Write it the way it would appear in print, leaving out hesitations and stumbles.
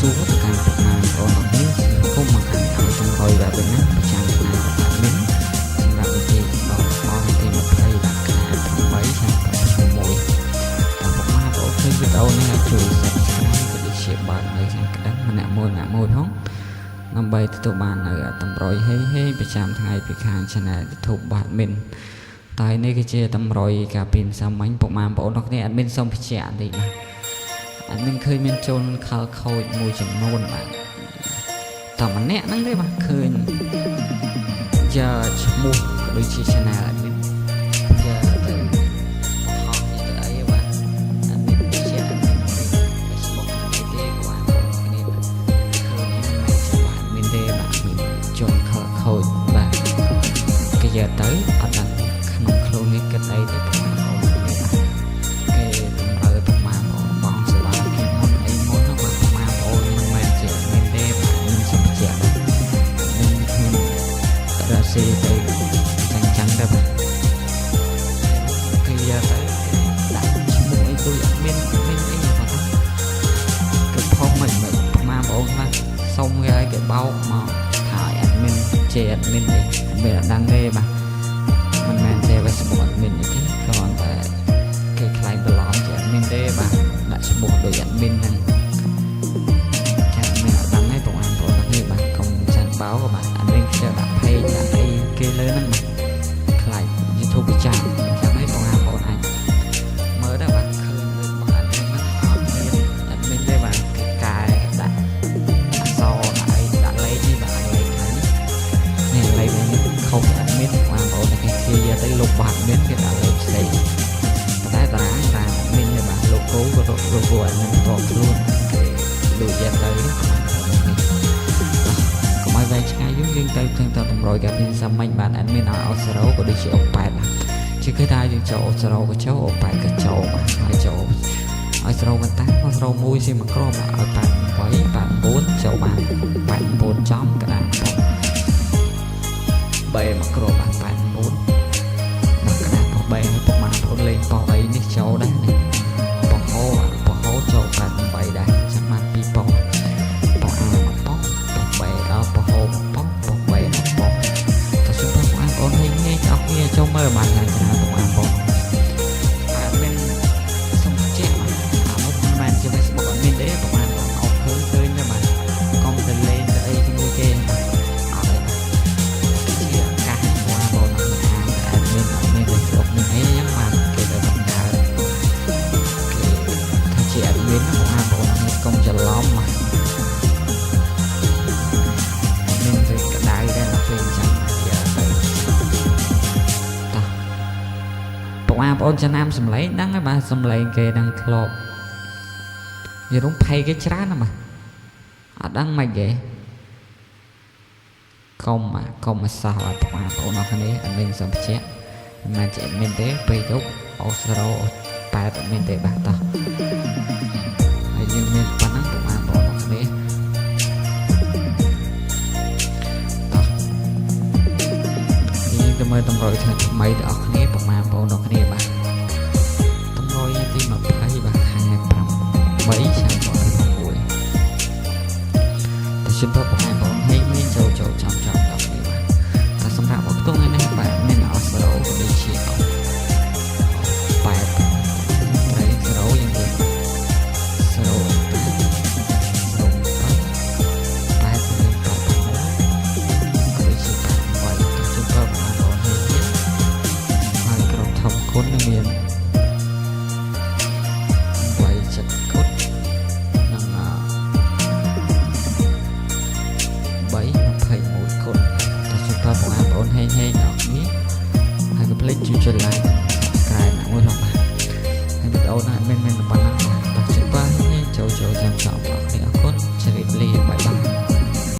សួរទៅកាន់ប្រមាណបងប្អូនគុំមកខាងឲ្យចំហុយបែបនេះប្រចាំថ្ងៃរបស់មានសម្រាប់វិធីដល់មកទី20ដាក់ខ្នាត8ឆ្នាំ6តាមប្រមាណបងឃើញវីដេអូនេះជួយ Subscribe ក៏ដូចជាបើកនៅខាងក្តាំម្នាក់មួយផងដើម្បីទទួលបាននៅតម្រុយហេប្រចាំថ្ងៃពីខាង Channel YouTube បាទមានតែនេះគឺជាតម្រុយការពីសាមញ្ញពុកម៉ែបងប្អូនគ្នាអត់មានសុំបញ្ជាក់បន្តិចណាអត់មានឃើញមានចូលខលខូចមួយចំនួនបាទតែម្នាក់ហ្នឹងទេបាទឃើញយ៉ាឈ្មោះក៏ដូចជា Channel អត់មានយ៉ាទៅហោះទៅអីបាទអត់មានបញ្ជាក់អត់មាន Facebook ទេគាត់គ្នាឃើញមិនមែនច្បាស់មានទេបាទមានចូលខលខូចបាទគេយ៉ាទៅអត់ដឹងក្នុងខ្លួននេះគិតអីទេប្រហែលអូនគេតម្រូវប្រមាណបងសេវាគេមុនអីមុនហ្នឹងបាទប្រមាណអូនមិនមែនជាមានទេមានសម្ភារៈមានខ្ញុំរ៉ាស៊ីទៅចឹងទៅបាទគេយកទៅដាក់ឈ្មោះអីទៅអត់មានអីបាទគេផុសមិនប្រមាណបងណាសុំគេឲ្យគេបោកមកថាអត់មានជាអត់មានទេមានអត់ដឹងទេបាទមិនមែនទេ Facebook អត់មានទេគ្រាន់តែគេខ្លាញ់បន្លំជាអត់មានទេបាទដាក់ឈ្មោះដូចអត់មានហ្នឹងចាមានអត់ដឹងទេបងប្អូននេះបាទកុំចាញ់បោកបាទអត់មានគេដាក់ page ដាក់អីគេលើហ្នឹងខ្លាញ់ YouTube ប្រចាំអញ្ចឹងហើយបងប្អូនអាចមើលដែរបាទឃើញលើបងអត់មានទេបាទគេកែដាក់អក្សរដាក់អីដាក់លេខនេះបាទលេខហ្នឹងនេះលេខនេះខុសអត់មានបងប្អូនគេជាយកទៅលុបបាត់មានគេដាក់លេខផ្សេងតែតារាងតាមមានទេបាទ logo ក៏ logo អត់មានតបខ្លួនគេដូចយកទៅកុំឲ្យវែងឆ្ងាយយើងទៅទាំងតតម្រុយកាពីសាមញ្ញបាទអត់មានឲ្យអសរោក៏ដូចជាអប៉ែតជាគេថាយើងចូលអសរោក៏ចូលអប៉ែតក៏ចូលបាទហើយចូលឲ្យសរោកតាអសរោមួយស៊ីមួយក្រមឲ្យ88 89ចូលបាន89ចំកដាប៉ុ3មួយក្រមបាន89មកកដាប៉ុ3ហើយពុកម៉ាក់ប្អូនលេងប៉ុអីនេះចូលដែរនេះប៉ុហោចូល88ដែរចាំបាន2ប៉ុប៉ុអាមកប៉ុ3ដល់ប៉ុហោប៉ុ3មកប៉ុតែជុំបងប្អូននេះអស់គ្នាចូលមើលបានហើយណាបងប្អូនអត់មានសុំជាមកអាមកមិនមែនជា Facebook អត់មានទេបងប្អូនអត់ឃើញទេបាទកុំទៅលេងទៅអីជាមួយគេអត់ទេជាកាសបងប្អូនអត់មាន Facebook នឹងអីយ៉ាងបានគេទៅបង្កើតគេថាជាអត់មានបងប្អូនកុំច្រឡំមកមានតែក្តៅដែរដល់ពេលចាំយកទៅតោះបងប្អូនចំណាំសម្លេងហ្នឹងហើយបាទសម្លេងគេហ្នឹងធ្លាប់យករំភ័យគេច្រើនណាស់បាទអត់ដឹងមិនទេកុំមកសោះឲ្យបងប្អូនអរគ្នាអត់មានសម្ភារៈមិនមែនជាអត់មានទេពេលយប់អូសរោប៉ែតអត់មានទេបាទតោះហើយយើងមានប៉ុណ្ណឹងបងប្អូនអរគ្នាយើងទៅមើលតម្រុយថ្ងៃថ្មីដល់អរគ្នាបងប្អូនអរគ្នាបាទតម្រុយទី20បាទខែ8ឆ្នាំ2016តែជិះបងប្អូននេះចូលចាំដល់គ្នាបាទតែសម្រាប់អត់ថ្ងៃនេះបាទមានអសរោដូចជា8ត្រីសរោយ៉ាងទៀតសរោ8មាន8ក៏ជា8ទៅជិះបងប្អូននេះហើយក្រុមធំគុណមាន7គុណនិង321គុណតែជិះបងប្អូនហេងអរគ្នាហើយកុំភ្លេចជួយ like កែណាមួយផងបាទហើយវីដេអូនេះមានប៉ុណ្ណឹងបាទតោះជិះបងចូលចាំអរគុណជម្រាបលាបាយបាយ